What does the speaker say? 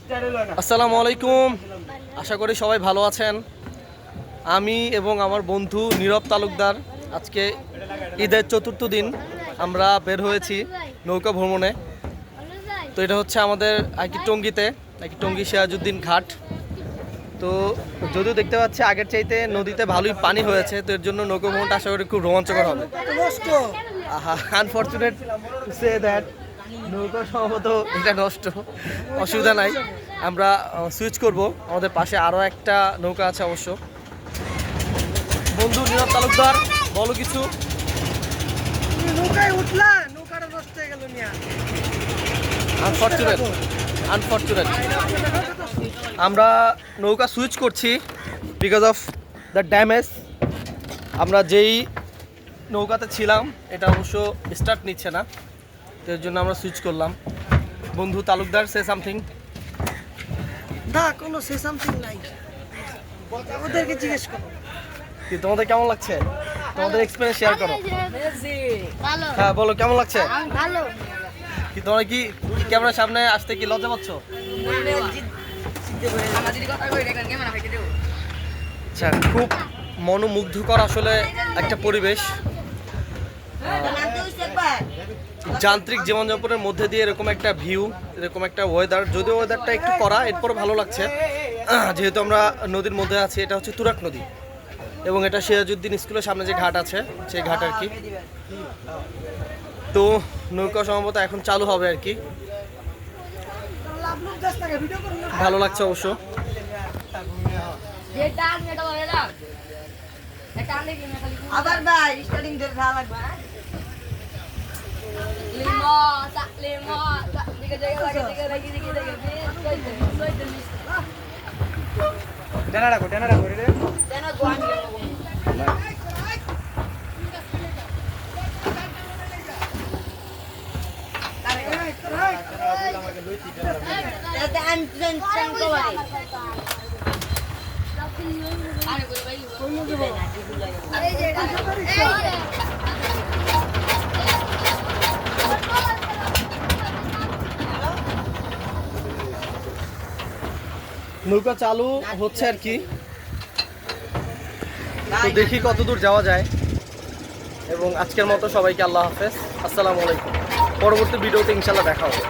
আসসালামু আলাইকুম, আশা করি সবাই ভালো আছেন। আমি এবং আমার বন্ধু নীরব তালুকদার আজকে ঈদের চতুর্থ দিন আমরা বের হয়েছি নৌকা ভ্রমণে। তো এটা হচ্ছে আমাদের টঙ্গীতে টঙ্গী সিরাজউদ্দিন ঘাট। তো যদিও দেখতে পাচ্ছি আগের চাইতে নদীতে ভালোই পানি হয়েছে, তো এর জন্য নৌকা ভ্রমণটা আশা করি খুব রোমাঞ্চকর হবে। আনফর্চুনেট টু সে দ্যাট নৌকা সম্ভবত এটা নষ্ট, অসুবিধা নাই, আমরা সুইচ করব। আমাদের পাশে আরও একটা নৌকা আছে অবশ্য। বন্ধু নীরব তালুকদার, বলো কিছু। নৌকায় উঠলা, নৌকাটা নষ্ট হয়ে গেল মিয়া। আনফর্চুনেট আমরা নৌকা সুইচ করছি বিকজ অফ দ্য ড্যামেজ। আমরা যেই নৌকাতে ছিলাম এটা অবশ্য স্টার্ট নিচ্ছে না, তো এর জন্য আমরা সুইচ করলাম। বন্ধু তালুকদার, সে সামথিং। না, কোনো সে সামথিং নাই, ওদেরকে জিজ্ঞেস করো। কি তোমাদের কেমন লাগছে? তোমাদের এক্সপিরিয়েন্স শেয়ার করো। ভালো। হ্যাঁ বলো, কেমন লাগছে? ভালো। কি তোমরা কি ক্যামেরার সামনে আসতে কি লজ্জা পাচ্ছ? আচ্ছা, খুব মনোমুগ্ধকর আসলে একটা পরিবেশ। যান্ত্রিক জীবনযাপনের মধ্যে দিয়ে এরকম একটা ভিউ, এরকম একটা ওয়েদার, যদিও ওয়েদারটা একটু কড়া, এরপর ভালো লাগছে যেহেতু আমরা নদীর মধ্যে আছি। এটা হচ্ছে তুরাগ নদী এবং এটা সিরাজউদ্দিন স্কুলের সামনে যে ঘাট আছে সেই ঘাট আর কি। তো নৌকা সম্ভবত এখন চালু হবে আর কি। ভালো লাগছে অবশ্য। আবার ভাই স্টার্টিং ধরে থাকা লাগবে। ডেনা রাখো রে। নৌকা চালু হচ্ছে আর কি। তো দেখি কতদূর যাওয়া যায়। এবং আজকের মতো সবাইকে আল্লাহ হাফেজ, আসসালামু আলাইকুম। পরবর্তী ভিডিওতে ইনশাল্লাহ দেখা হবে।